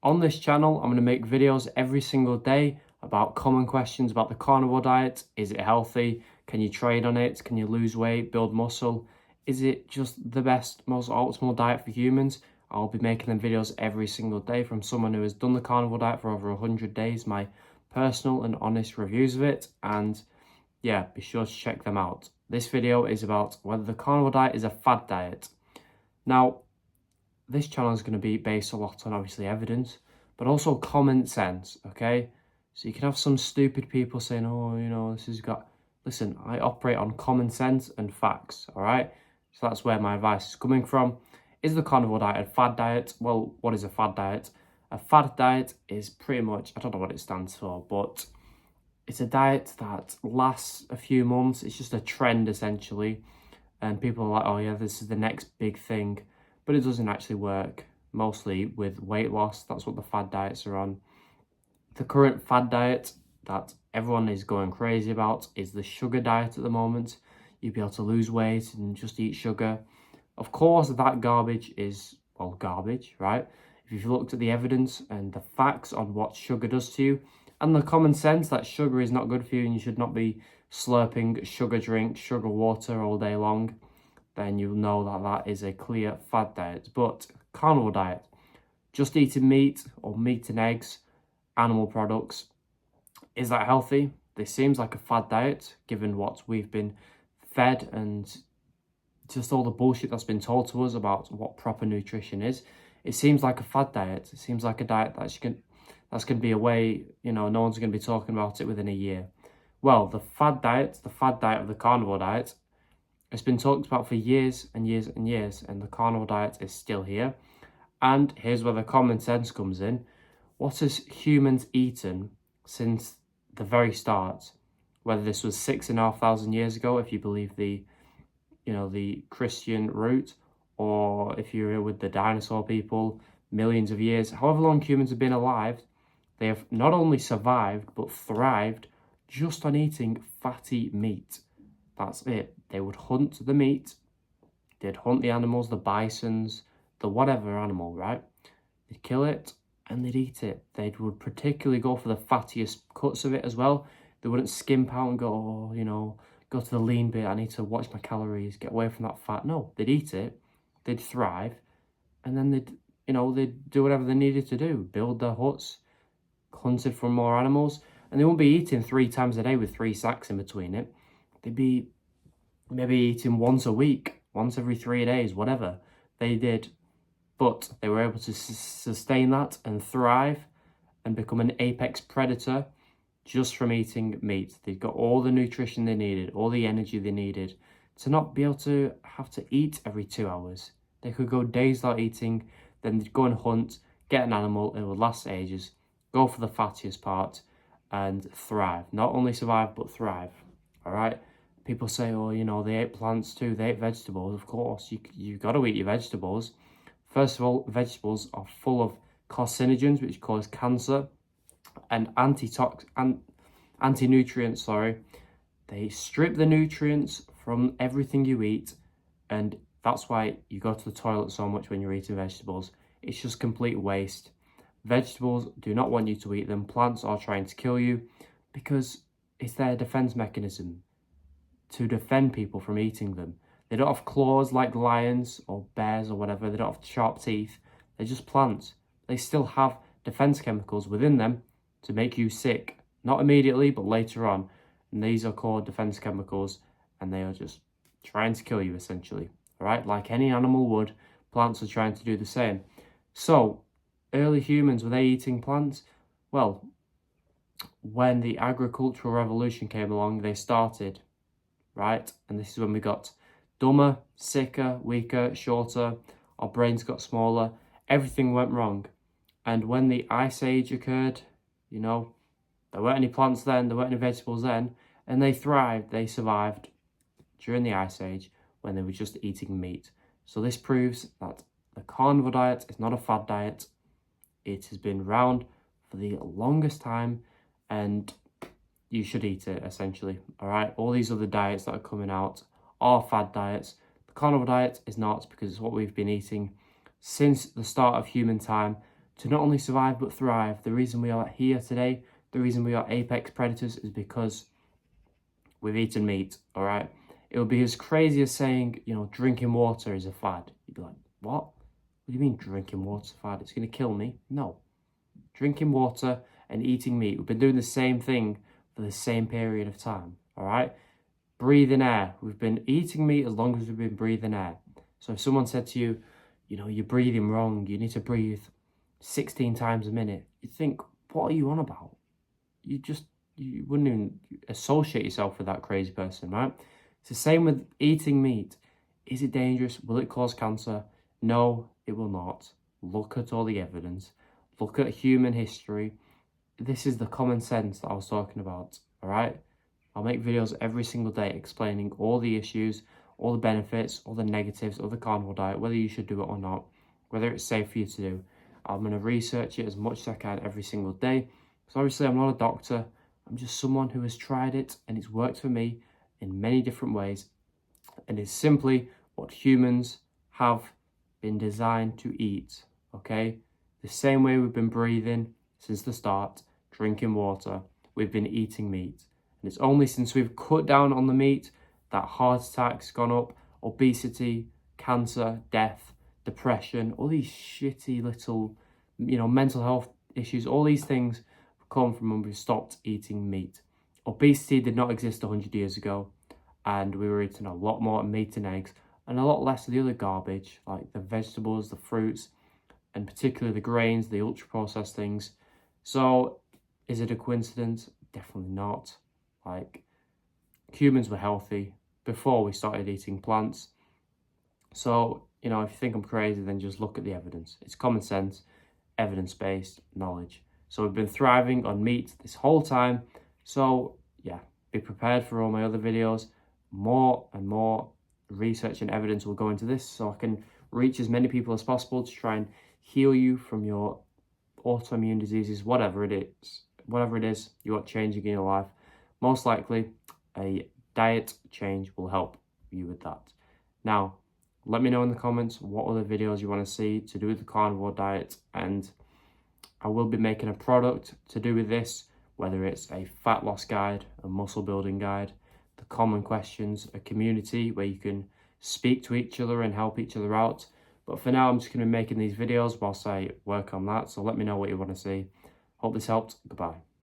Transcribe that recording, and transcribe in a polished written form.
On this channel, I'm going to make videos every single day about common questions about the carnivore diet. Is it healthy? Can you train on it? Can you lose weight, build muscle? Is it just the best, most optimal diet for humans? I'll be making them videos every single day from someone who has done the carnivore diet for over 100 days, my personal and honest reviews of it. And yeah, be sure to check them out. This video is about whether the carnivore diet is a fad diet. Now, this channel is going to be based a lot on obviously evidence, but also common sense, okay? So you can have some stupid people saying, oh, this has got... Listen, I operate on common sense and facts, all right? So that's where my advice is coming from. Is the carnivore diet a fad diet? Well, what is a fad diet? A fad diet is pretty much, I don't know what it stands for, but it's a diet that lasts a few months. It's just a trend, essentially. And people are like, oh yeah, this is the next big thing. But it doesn't actually work, mostly with weight loss. That's what the fad diets are on. The current fad diet that everyone is going crazy about is the sugar diet at the moment. You'll be able to lose weight and just eat sugar. Of course, that garbage is, well, garbage, right? If you've looked at the evidence and the facts on what sugar does to you, and the common sense that sugar is not good for you and you should not be slurping sugar drinks, sugar water all day long, then you'll know that that is a clear fad diet. But carnivore diet, just eating meat or meat and eggs, animal products, is that healthy? This seems like a fad diet, given what we've been fed and just all the bullshit that's been told to us about what proper nutrition is. It seems like a fad diet. It seems like a diet that's going to be away, no one's going to be talking about it within a year. Well, the fad diet of the carnivore diet, it's been talked about for years and years and years, and the carnivore diet is still here. And here's where the common sense comes in. What has humans eaten since the very start? Whether this was 6,500 years ago, if you believe the Christian route, or if you're with the dinosaur people, millions of years, however long humans have been alive, they have not only survived, but thrived just on eating fatty meat. That's it. They would hunt the meat, they'd hunt the animals, the bisons, the whatever animal, right? They'd kill it and they'd eat it. They would particularly go for the fattiest cuts of it as well. They wouldn't skimp out and go, go to the lean bit, I need to watch my calories, get away from that fat. No, they'd eat it, they'd thrive, and then they'd do whatever they needed to do, build their huts, hunted for more animals, and they wouldn't be eating 3 times a day with 3 sacks in between it. They'd be maybe eating once a week, once every 3 days, whatever they did. But they were able to sustain that and thrive and become an apex predator just from eating meat. They got all the nutrition they needed, all the energy they needed to not be able to have to eat every 2 hours. They could go days without eating, then they'd go and hunt, get an animal, it would last ages, go for the fattiest part and thrive. Not only survive, but thrive, all right? People say, oh, they ate plants too, they ate vegetables. Of course, you got to eat your vegetables. First of all, vegetables are full of carcinogens, which cause cancer, and anti-nutrients, They strip the nutrients from everything you eat, and that's why you go to the toilet so much when you're eating vegetables. It's just complete waste. Vegetables do not want you to eat them. Plants are trying to kill you because it's their defense mechanism to defend people from eating them. They don't have claws like lions or bears or whatever. They don't have sharp teeth. They're just plants. They still have defense chemicals within them to make you sick. Not immediately, but later on. And these are called defense chemicals, and they are just trying to kill you, essentially. All right? Like any animal would, plants are trying to do the same. So, early humans, were they eating plants? Well, when the agricultural revolution came along, they started, right? And this is when we got dumber, sicker, weaker, shorter. Our brains got smaller. Everything went wrong. And when the Ice Age occurred, there weren't any plants then, there weren't any vegetables then, and they thrived, they survived during the Ice Age when they were just eating meat. So this proves that the carnivore diet is not a fad diet. It has been around for the longest time, and you should eat it, essentially. All right, all these other diets that are coming out are fad diets. The carnivore diet is not, because it's what we've been eating since the start of human time to not only survive but thrive. The reason we are here today, the reason we are apex predators is because we've eaten meat, all right? It would be as crazy as saying, you know, drinking water is a fad. You'd be like, what? What do you mean drinking water's a fad? It's going to kill me? No. Drinking water and eating meat, we've been doing the same thing for the same period of time, all right? Breathing air, we've been eating meat as long as we've been breathing air. So if someone said to you, you know, you're breathing wrong, you need to breathe 16 times a minute, you'd think, what are you on about? You wouldn't even associate yourself with that crazy person, right? It's the same with eating meat. Is it dangerous? Will it cause cancer? No, it will not. Look at all the evidence. Look at human history. This is the common sense that I was talking about, all right? I'll make videos every single day explaining all the issues, all the benefits, all the negatives of the carnivore diet, whether you should do it or not, whether it's safe for you to do. I'm going to research it as much as I can every single day. So obviously I'm not a doctor. I'm just someone who has tried it and it's worked for me in many different ways. And it's simply what humans have been designed to eat, okay? The same way we've been breathing since the start, drinking water, we've been eating meat. And it's only since we've cut down on the meat that heart attacks gone up, obesity, cancer, death, depression, all these shitty little, you know, mental health issues, all these things come from when we stopped eating meat. Obesity did not exist 100 years ago, and we were eating a lot more meat and eggs and a lot less of the other garbage, like the vegetables, the fruits, and particularly the grains, the ultra-processed things. So, is it a coincidence? Definitely not. Like, humans were healthy before we started eating plants. So, you know, if you think I'm crazy, then just look at the evidence. It's common sense, evidence-based knowledge. So we've been thriving on meat this whole time. So, yeah, be prepared for all my other videos. More and more research and evidence will go into this so I can reach as many people as possible to try and heal you from your autoimmune diseases, whatever it is you want changing in your life. Most likely, a diet change will help you with that. Now, let me know in the comments what other videos you want to see to do with the carnivore diet, and I will be making a product to do with this, whether it's a fat loss guide, a muscle building guide, the common questions, a community where you can speak to each other and help each other out. But for now, I'm just going to be making these videos whilst I work on that. So let me know what you want to see. Hope this helped. Goodbye.